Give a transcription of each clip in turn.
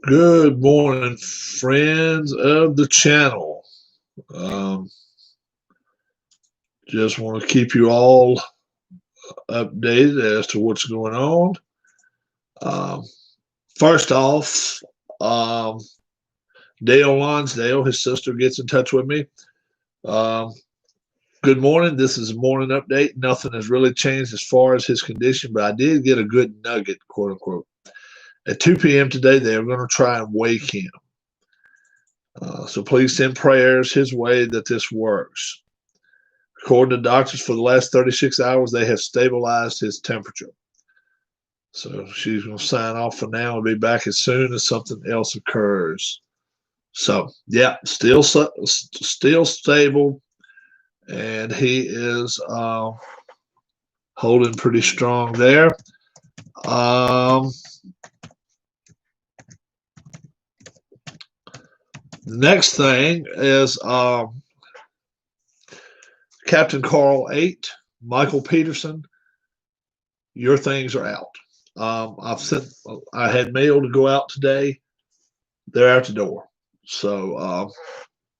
Good morning, friends of the channel. Um, just want to keep you all updated as to what's going on. Um, First off, um, Dale Lonsdale, his sister, gets in touch with me. Um, Good morning. This is a morning update. Nothing has really changed as far as his condition, but I did get a good nugget, quote unquote. At 2 p.m. today, they are going to try and wake him. So please send prayers his way that this works. According to doctors, for the last 36 hours, they have stabilized his temperature. So she's going to sign off for now and be back as soon as something else occurs. So, yeah, still stable, and he is holding pretty strong there. The next thing is Captain Carl 8, Michael Peterson, your things are out. I had mail to go out today. They're out the door. So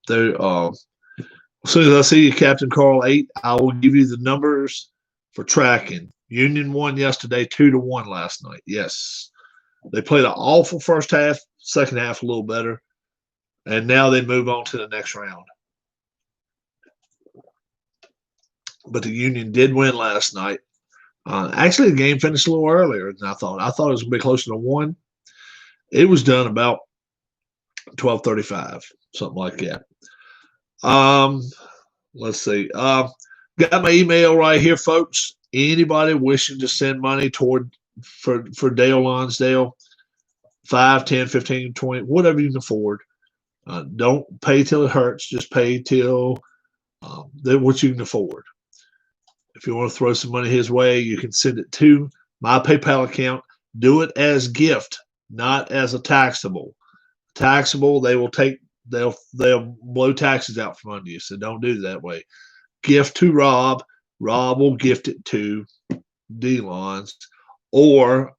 as soon as I see you, Captain Carl 8, I will give you the numbers for tracking. Union won yesterday 2-1 last night. Yes. They played an awful first half, second half a little better. And now they move on to the next round. But the Union did win last night. Actually, the game finished a little earlier than I thought. I thought it was going to be closer to 1. It was done about 12:35, something like that. Let's see. Got my email right here, folks. Anybody wishing to send money for Dale Lonsdale, 5, 10, 15, 20, whatever you can afford. Don't pay till it hurts. Just pay till what you can afford. If you want to throw some money his way, you can send it to my PayPal account. Do it as gift, not as a taxable. Taxable, they'll blow taxes out from under you. So don't do it that way. Gift to Rob. Rob will gift it to D-Lons. Or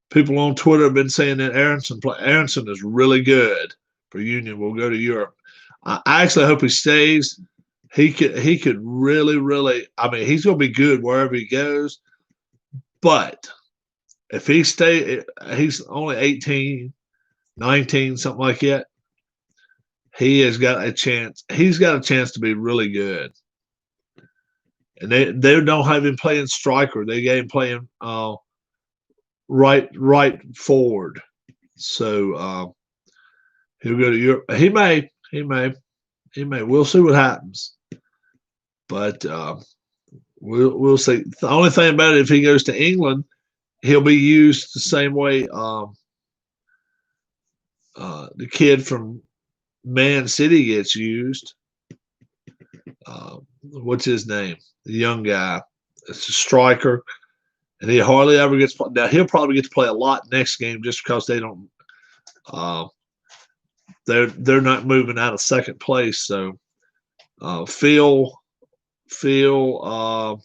people on Twitter have been saying that Aronson is really good for Union. We'll go to Europe. I actually hope he stays. He could really. I mean, he's going to be good wherever he goes. But if he stays, he's only 18, 19, something like that. He has got a chance. He's got a chance to be really good. And they don't have him playing striker. They got him playing right forward. So he'll go to Europe. He may. We'll see what happens. But we'll see. The only thing about it, if he goes to England, he'll be used the same way the kid from Man City gets used. What's his name? The young guy. It's a striker, and he hardly ever gets. Now he'll probably get to play a lot next game just because they don't. They're not moving out of second place. So Phil Foden.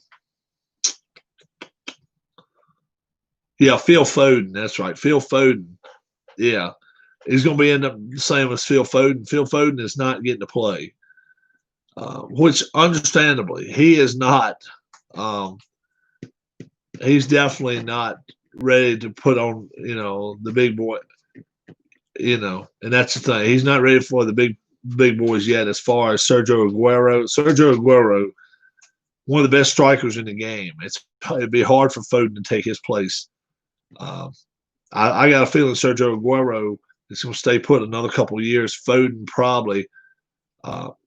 That's right. Phil Foden. Yeah. He's going to be end up the same as Phil Foden. Phil Foden is not getting to play, which understandably he is not. He's definitely not ready to put on, the big boy, and that's the thing. He's not ready for the big boys yet as far as Sergio Aguero. Sergio Aguero, one of the best strikers in the game. It'd be hard for Foden to take his place. I got a feeling Sergio Aguero is going to stay put another couple of years. Foden probably,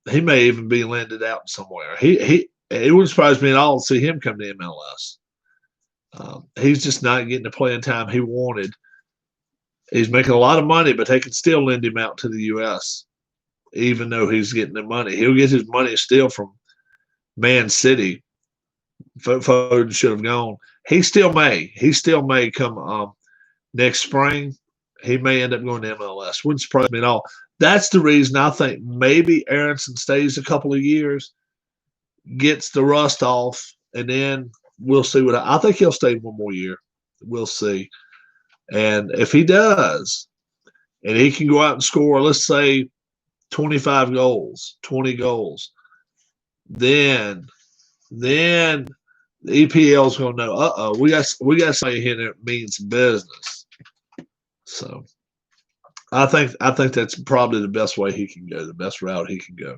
he may even be landed out somewhere. It wouldn't surprise me at all to see him come to MLS. He's just not getting the playing time he wanted. He's making a lot of money, but they can still lend him out to the U.S. even though he's getting the money. He'll get his money still from Man City. Foden should have gone. He still may come next spring. He may end up going to MLS. Wouldn't surprise me at all. That's the reason I think maybe Aronson stays a couple of years, gets the rust off, and then we'll see what I think he'll stay one more year. We'll see. And if he does, and he can go out and score, let's say 25 goals, 20 goals, then the EPL is going to know, we got somebody here that means business. So I think that's probably the best way he can go, the best route he can go.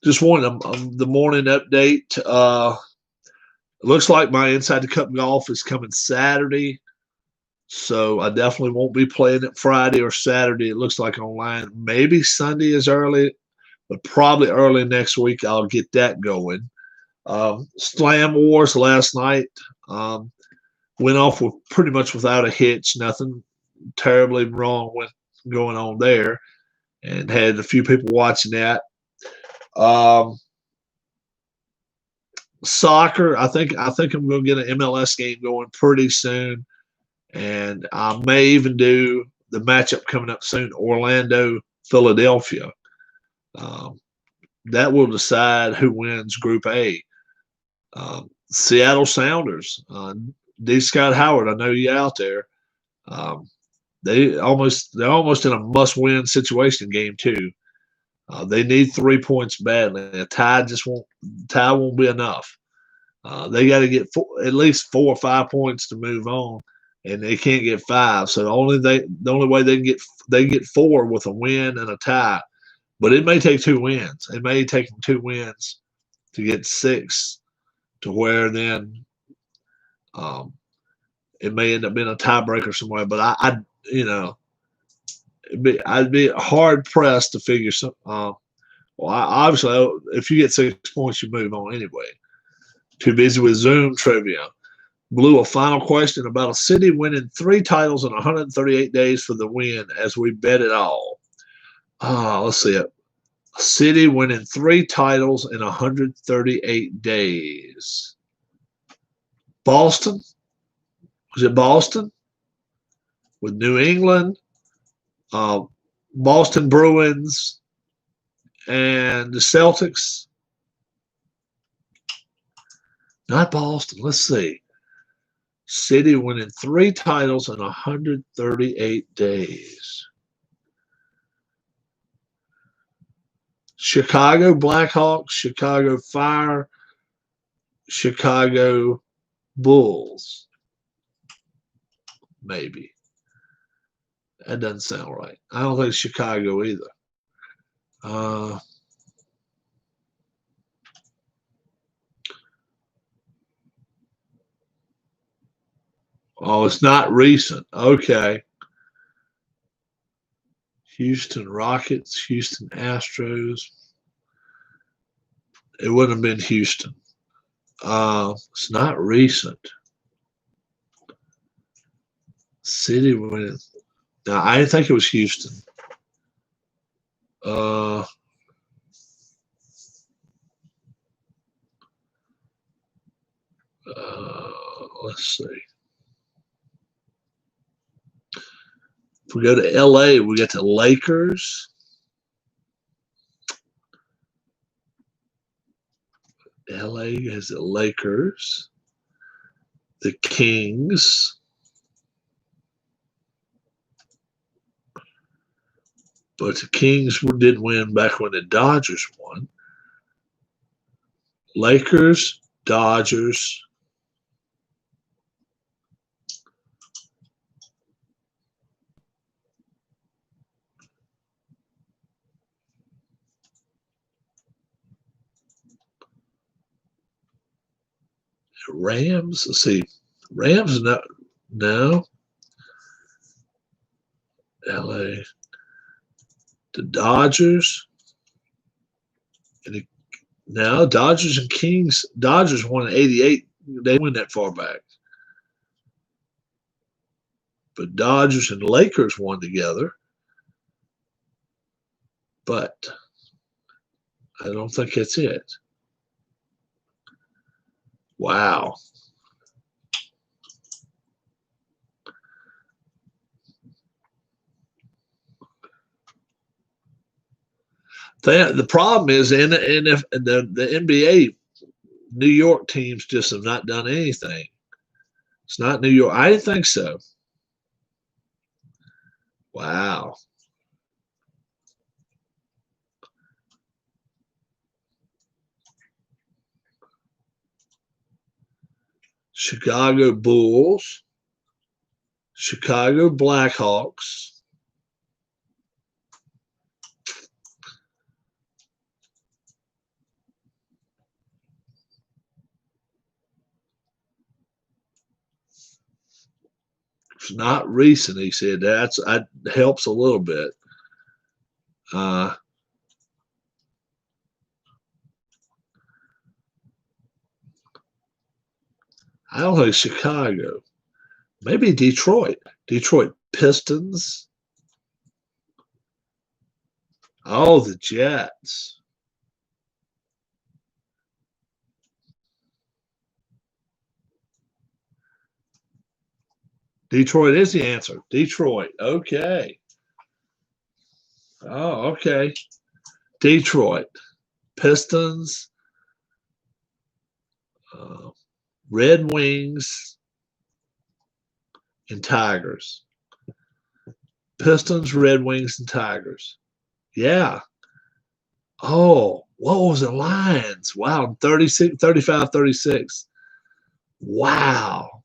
Just wanted the morning update. It looks like my Inside the Cup golf is coming Saturday, so I definitely won't be playing it Friday or Saturday. It looks like online. Maybe Sunday is early, but probably early next week I'll get that going. Slam Wars last night went off with pretty much without a hitch. Nothing terribly wrong with going on there, and had a few people watching that. Soccer, I think I'm going to get an MLS game going pretty soon, and I may even do the matchup coming up soon, Orlando, Philadelphia. That will decide who wins Group A. Seattle Sounders, D. Scott Howard, I know you out there. They're almost in a must-win situation game 2. They need 3 points badly. A tie won't be enough. They got to get at least 4 or 5 points to move on, and they can't get 5. So the only way they can get 4 with a win and a tie. But it may take 2 wins. It may take them 2 wins to get 6, to where then it may end up being a tiebreaker somewhere. But I'd be hard pressed to figure some. Obviously, if you get 6 points, you move on anyway. Too busy with Zoom trivia. Blue, a final question about a city winning 3 titles in 138 days for the win, as we bet it all. Let's see it. A city winning 3 titles in 138 days. Boston? Was it Boston? With New England, Boston Bruins, and the Celtics? Not Boston. Let's see. City winning 3 titles in 138 days. Chicago Blackhawks, Chicago Fire, Chicago Bulls. Maybe. That doesn't sound right. I don't think Chicago either. It's not recent. Okay. Houston Rockets, Houston Astros. It wouldn't have been Houston. It's not recent. City winning. Now, I didn't think it was Houston. Let's see. If we go to LA, we get the Lakers. LA has the Lakers, the Kings, but the Kings didn't win back when the Dodgers won. Lakers, Dodgers. Rams, let's see. Rams, no. LA. The Dodgers. Now, Dodgers and Kings. Dodgers won in 88. They went that far back. But Dodgers and Lakers won together. But I don't think that's it. Wow. The problem is in the NBA, New York teams just have not done anything. It's not New York. I didn't think so. Wow. Chicago Bulls, Chicago Blackhawks, it's not recent, he said. That helps a little bit. I don't think Chicago. Maybe Detroit. Detroit Pistons. Oh, the Jets. Detroit is the answer. Detroit. Okay. Oh, okay. Detroit. Pistons. Red Wings. And Tigers. Pistons, Red Wings, and Tigers. Yeah. Oh, what was it? Lions. Wow. 36, 35, 36. Wow.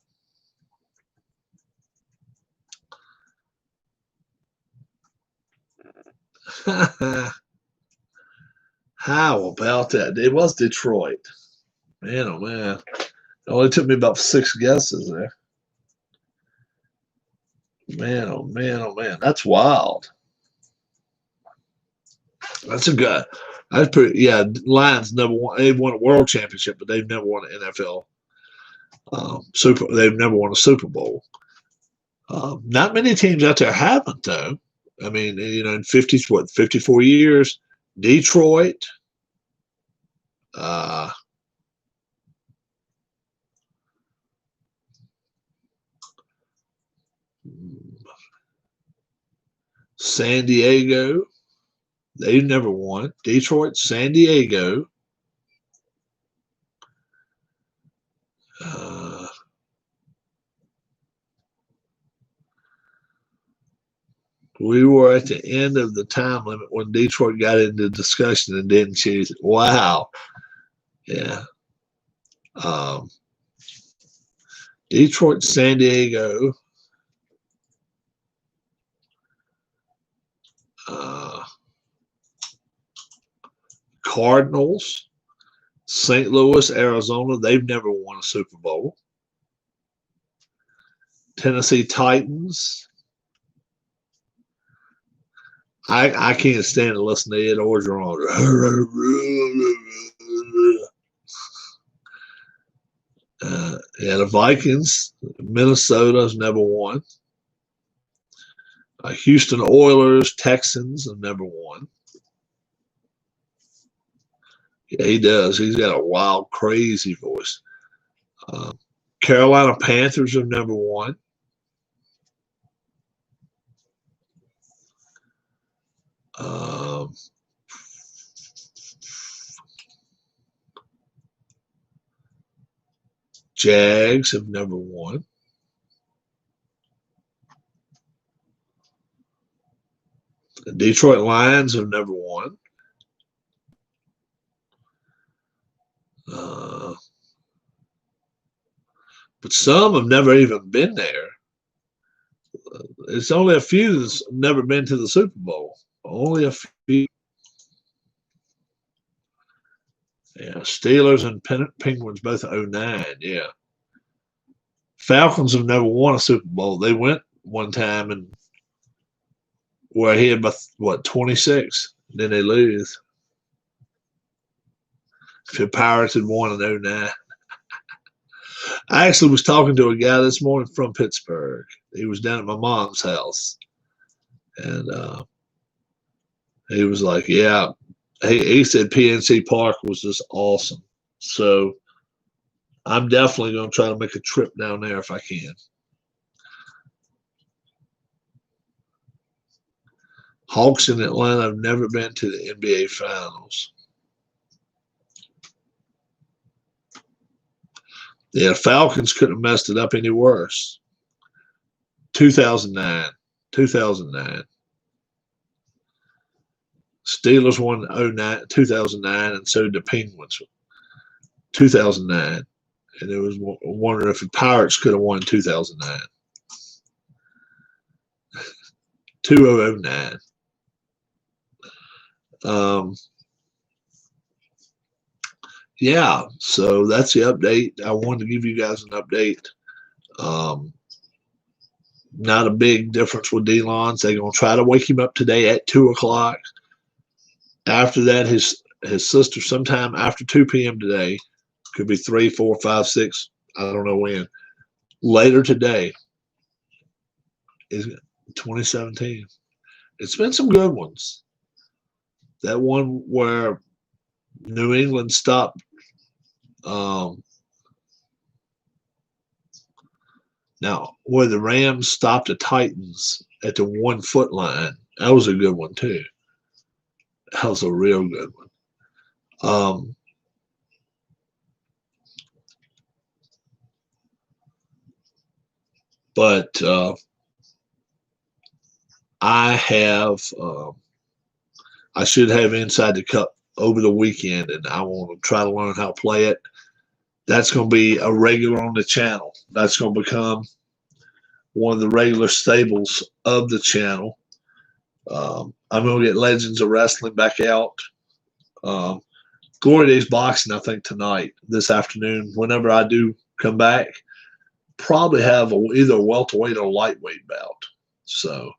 How about that? It was Detroit. Man, oh man. It only took me about 6 guesses there. Man, oh man, oh man. That's wild. That's a good. That's pretty. Yeah, Lions never won. They've won a world championship, but they've never won an NFL super. They've never won a Super Bowl. Not many teams out there haven't, though. I mean, in 54 years, Detroit. Uh, San Diego. They've never won. Detroit, San Diego. We were at the end of the time limit when Detroit got into discussion and didn't choose it. Wow. Yeah. Detroit, San Diego. Cardinals, St. Louis, Arizona. They've never won a Super Bowl. Tennessee Titans. I can't stand to listen to Ed Orgeron. Yeah, the Vikings. Minnesota's never won. Houston Oilers, Texans have never won. Yeah, he does. He's got a wild, crazy voice. Carolina Panthers have never won. Jags have never won. The Detroit Lions have never won. But some have never even been there. It's only a few that's never been to the Super Bowl. Only a few. Yeah, Steelers and Penguins both 09. Yeah. Falcons have never won a Super Bowl. They went one time and were ahead by, 26? Then they lose. If the Pirates had won in 09. I actually was talking to a guy this morning from Pittsburgh. He was down at my mom's house. And he was like, yeah. He said PNC Park was just awesome. So I'm definitely going to try to make a trip down there if I can. Hawks in Atlanta have never been to the NBA Finals. Yeah, the Falcons couldn't have messed it up any worse. 2009. 2009. Steelers won 2009, and so did the Penguins. 2009. And it was wondering if the Pirates could have won 2009. 2009. Yeah, so that's the update. I wanted to give you guys an update. Not a big difference with Delon. They're going to try to wake him up today at 2 o'clock. After that, his sister, sometime after 2 p.m. today, could be 3, 4, 5, 6, I don't know when. Later today is 2017. It's been some good ones. That one where New England stopped now where the Rams stopped the Titans at the 1 foot line. That was a good one too. That was a real good one. But I should have Inside the Cup over the weekend, and I want to try to learn how to play it. That's going to be a regular on the channel. That's going to become one of the regular staples of the channel. I'm going to get Legends of Wrestling back out. Glory Days Boxing, I think, tonight, this afternoon, whenever I do come back, probably have either a welterweight or lightweight bout. So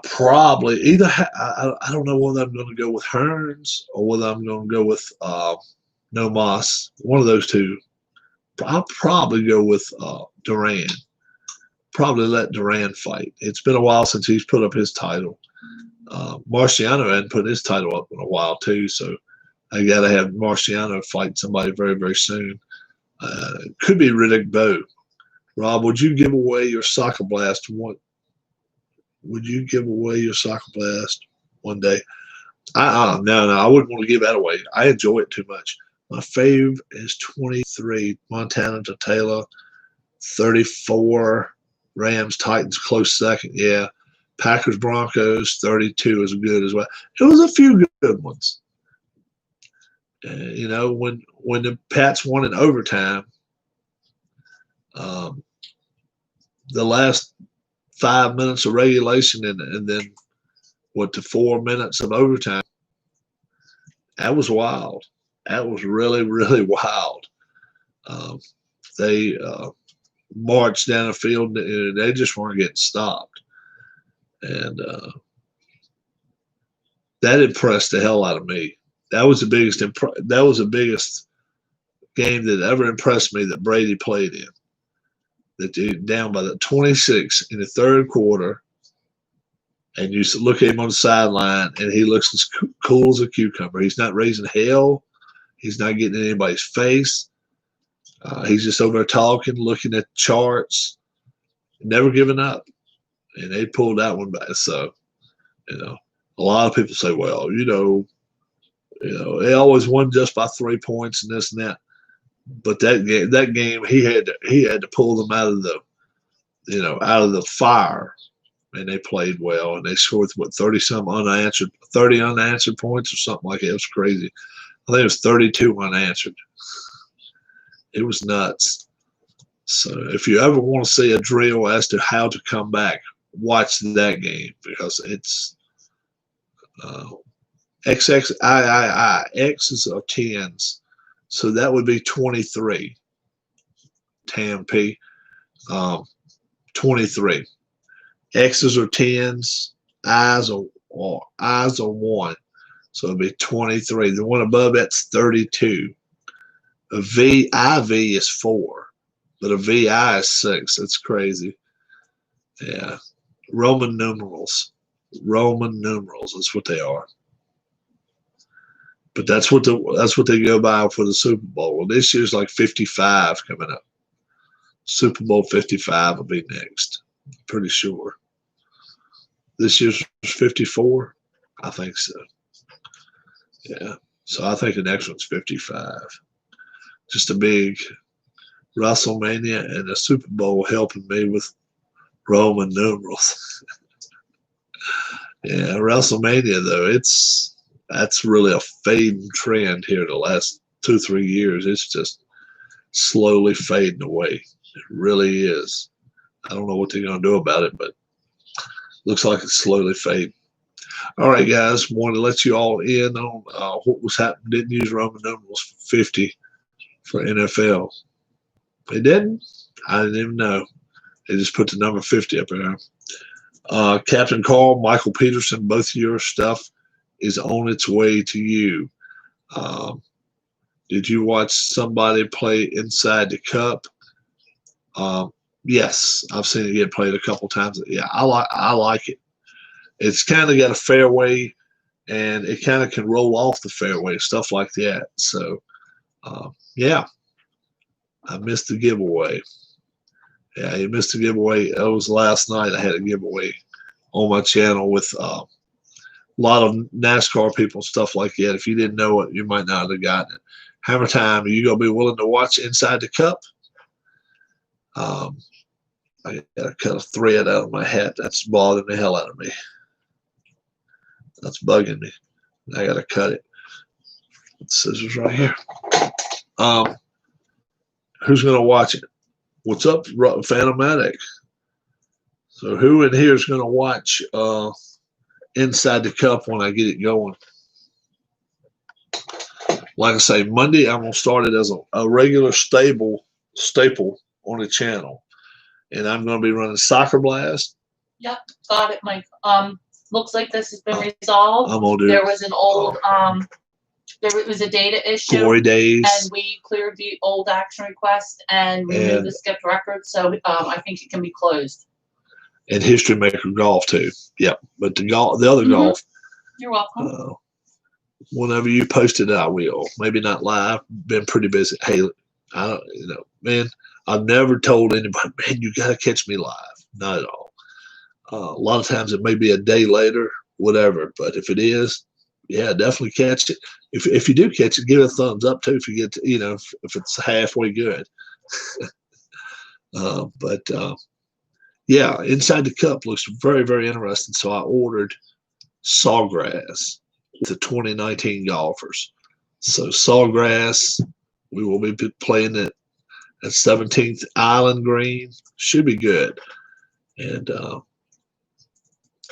probably either I don't know whether I'm going to go with Hearns or whether I'm going to go with No Moss. One of those two. I'll probably go with Duran. Probably let Duran fight. It's been a while since he's put up his title. Marciano hadn't put his title up in a while too, so I got to have Marciano fight somebody very, very soon. Could be Riddick Bowe. Rob, would you give away your soccer blast one? Would you give away your soccer blast one day? No, I wouldn't want to give that away. I enjoy it too much. My fave is 23, Montana to Taylor, 34, Rams, Titans, close second. Yeah. Packers, Broncos, 32 is good as well. It was a few good ones. You know, when the Pats won in overtime, the last 5 minutes of regulation and then the 4 minutes of overtime, that was wild. That was really, really wild. They marched down the field and they just weren't getting stopped. And that impressed the hell out of me. That was the biggest game that ever impressed me that Brady played in. That you're down by the 26 in the third quarter, and you look at him on the sideline, and he looks as cool as a cucumber. He's not raising hell. He's not getting in anybody's face. He's just over there talking, looking at charts, never giving up. And they pulled that one back. So, you know, a lot of people say, well, they always won just by 3 points and this and that. But that game, he had to pull them out of the fire, and they played well, and they scored 30 unanswered points or something like that. It was crazy. I think it was 32 unanswered. It was nuts. So if you ever want to see a drill as to how to come back, watch that game because it's XXII. X's are 10s. So that would be 23. Tam P. 23. X's are 10s. I's are 1. So it'd be 23. The one above that's 32. A VIV is 4. But a VI is 6. That's crazy. Yeah. Roman numerals. Roman numerals is what they are. But that's what they go by for the Super Bowl. Well, this year's like 55 coming up. Super Bowl 55 will be next. Pretty sure. This year's 54? I think so. Yeah. So I think the next one's 55. just a big WrestleMania and a Super Bowl helping me with Roman numerals. Yeah, WrestleMania though, that's really a fading trend here the last 2-3 years. It's just slowly fading away. It really is. I don't know what they're gonna do about it, but looks like it's slowly fading. All right, guys, wanted to let you all in on what was happening. Didn't use Roman numerals 50 for NFL. They didn't? I didn't even know. They just put the number 50 up there. Captain Carl, Michael Peterson, both of your stuff is on its way to you. Did you watch somebody play Inside the Cup? Yes, I've seen it get played a couple times. Yeah, I like it. It's kind of got a fairway, and it kind of can roll off the fairway, stuff like that. So, yeah, I missed the giveaway. Yeah, you missed the giveaway. It was last night. I had a giveaway on my channel with a lot of NASCAR people and stuff like that. If you didn't know it, you might not have gotten it. Hammer time. Are you gonna be willing to watch Inside the Cup? I gotta cut a thread out of my hat. That's bothering the hell out of me. That's bugging me. I gotta cut it. Scissors right here. Who's gonna watch it? What's up, Phantomatic? So who in here is gonna watch Inside the Cup when I get it going? Like I say, Monday I'm gonna start it as a regular staple on the channel, and I'm gonna be running Soccer Blast. Yep, got it, Mike. Looks like this has been resolved. I'm gonna do. There was an old there was a data issue. Glory Days. And we cleared the old action request and removed the skipped record, so I think it can be closed. And History Maker Golf too. Yep, but the other golf. You're welcome. Whenever you post it, I will. Maybe not live. Been pretty busy. Hey, I don't. Man, I've never told anybody, man, you got to catch me live. Not at all. A lot of times it may be a day later, whatever. But if it is, yeah, definitely catch it. If you do catch it, give it a thumbs up too. If you get to, if it's halfway good. Yeah, Inside the Cup looks very, very interesting. So I ordered Sawgrass, the 2019 golfers. So Sawgrass, we will be playing it at 17th Island Green. Should be good. And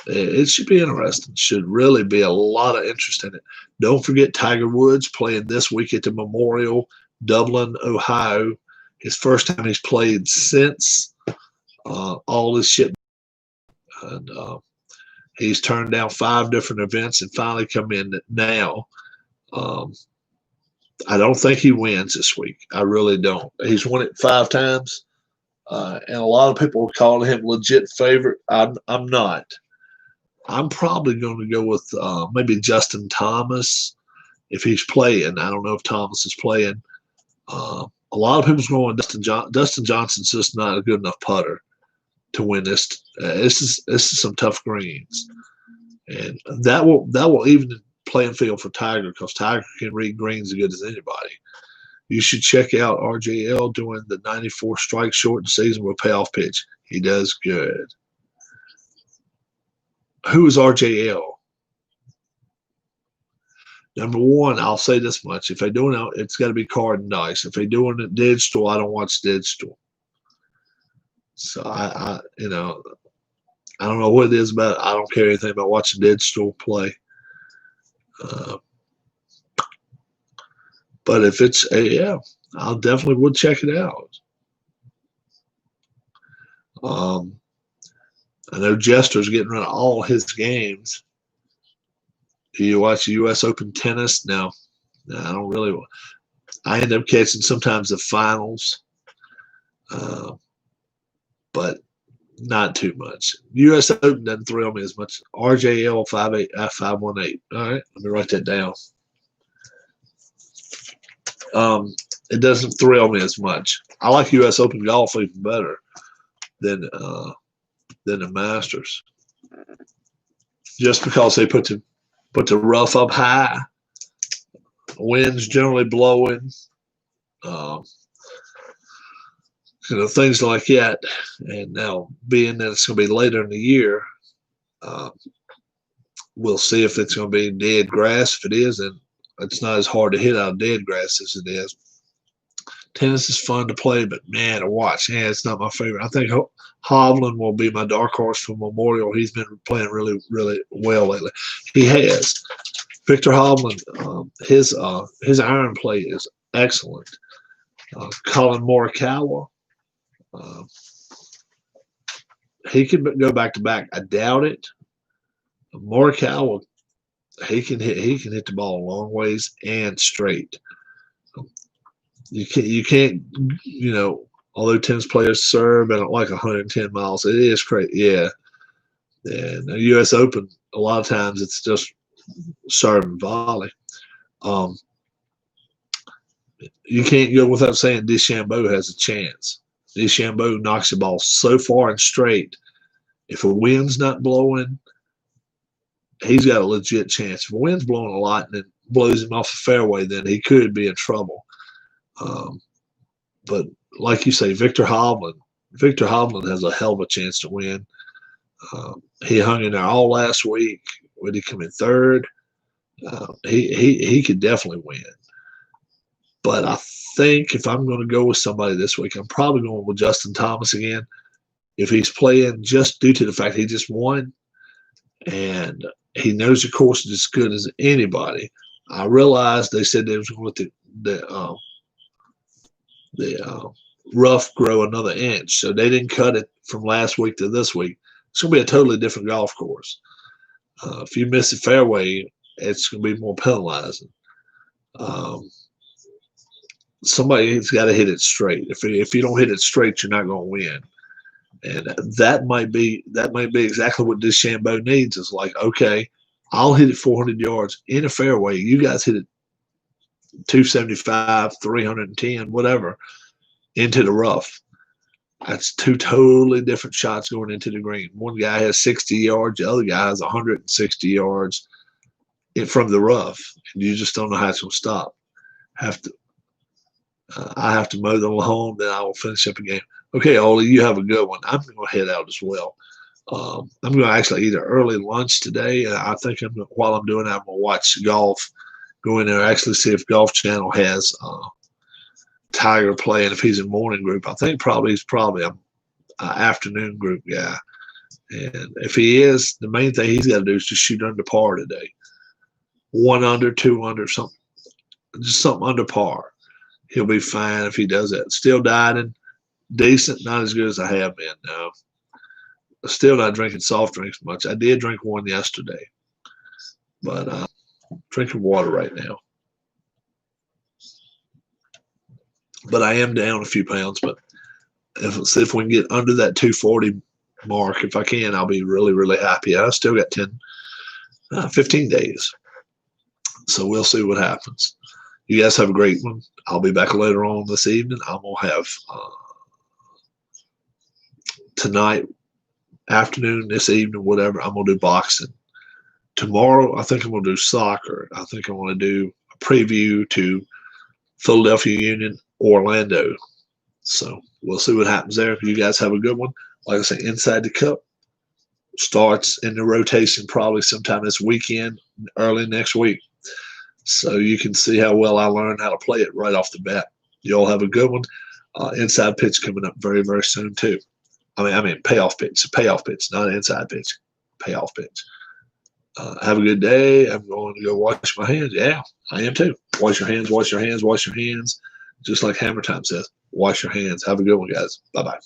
it should be interesting. Should really be a lot of interest in it. Don't forget Tiger Woods playing this week at the Memorial, Dublin, Ohio. His first time he's played since all this shit. And he's turned down 5 different events and finally come in now. I don't think he wins this week. I really don't. He's won it 5 times. And a lot of people are calling him legit favorite. I'm not. I'm probably going to go with maybe Justin Thomas if he's playing. I don't know if Thomas is playing. A lot of people's going Dustin Johnson's just not a good enough putter to win this. This is some tough greens, and that will even the playing field for Tiger because Tiger can read greens as good as anybody. You should check out RJL doing the 94 strike short in season with payoff pitch. He does good. Who is RJL? Number one, I'll say this much. If they're doing it, it's got to be card and dice. If they're doing it digital, I don't watch digital. So I don't know what it is about. I don't care anything about watching digital play. But if it's yeah, I'll definitely would check it out. I know Jester's getting rid of all his games. Do you watch U.S. Open tennis? No, I don't really. I end up catching sometimes the finals, but not too much. U.S. Open doesn't thrill me as much. RJL 518. All right, let me write that down. It doesn't thrill me as much. I like U.S. Open golf even better than the Masters, just because they put the rough up high, winds generally blowing, Um, things like that. And now, being that it's going to be later in the year, we'll see if it's going to be dead grass. If it is, then it's not as hard to hit out of dead grass as it is. Tennis is fun to play, but man, to watch, it's not my favorite. I think Hovland will be my dark horse for Memorial. He's been playing really, really well lately. He has. Victor Hovland, his iron play is excellent. Colin Morikawa, he can go back to back. I doubt it. Morikawa, he can hit the ball a long ways and straight. You can't although tennis players serve at like 110 miles, it is crazy. Yeah. And the U.S. Open, a lot of times it's just serve and volley. You can't go without saying DeChambeau has a chance. DeChambeau knocks the ball so far and straight. If a wind's not blowing, he's got a legit chance. If a wind's blowing a lot and it blows him off the fairway, then he could be in trouble. But like you say, Victor Hovland has a hell of a chance to win. He hung in there all last week. Would he come in third? He could definitely win. But I think if I'm going to go with somebody this week, I'm probably going with Justin Thomas again. If he's playing just due to the fact he just won and he knows the course as good as anybody. I realized they said they was going to let the rough grow another inch, so they didn't cut it from last week to this week. It's going to be a totally different golf course. If you miss the fairway, it's going to be more penalizing. Somebody's got to hit it straight. If you don't hit it straight, you're not going to win. And that might be exactly what DeChambeau needs. Is like, okay, I'll hit it 400 yards in a fairway. You guys hit it 275, 310, whatever, into the rough. That's two totally different shots going into the green. One guy has 60 yards, the other guy has 160 yards from the rough, and you just don't know how it's going to stop. I have to mow them home, then I will finish up a game. Okay, Oli, you have a good one. I'm going to head out as well. I'm going to actually eat an early lunch today, and I think while I'm doing that, I'm going to watch golf. Go in there, actually see if Golf Channel has Tiger playing. If he's in morning group, I think he's probably an afternoon group guy. And if he is, the main thing he's got to do is just shoot under par today. 1 under, 2 under, something, just something under par. He'll be fine if he does that. Still dining, decent, not as good as I have been. No, still not drinking soft drinks much. I did drink one yesterday, but drinking water right now. But I am down a few pounds. But if we can get under that 240 mark, if I can, I'll be really, really happy. I still got 15 days. So we'll see what happens. You guys have a great one. I'll be back later on this evening. I'm going to have tonight, afternoon, this evening, whatever. I'm going to do boxing. Tomorrow, I think I'm going to do soccer. I think I'm going to do a preview to Philadelphia Union, Orlando. So we'll see what happens there. You guys have a good one. Like I say, Inside the Cup starts in the rotation probably sometime this weekend, early next week. So you can see how well I learned how to play it right off the bat. You all have a good one. Inside pitch coming up very, very soon too. I mean payoff pitch. Payoff pitch, not an inside pitch. Payoff pitch. Have a good day. I'm going to go wash my hands. Yeah, I am too. Wash your hands, wash your hands, wash your hands. Just like Hammer Time says, wash your hands. Have a good one, guys. Bye-bye.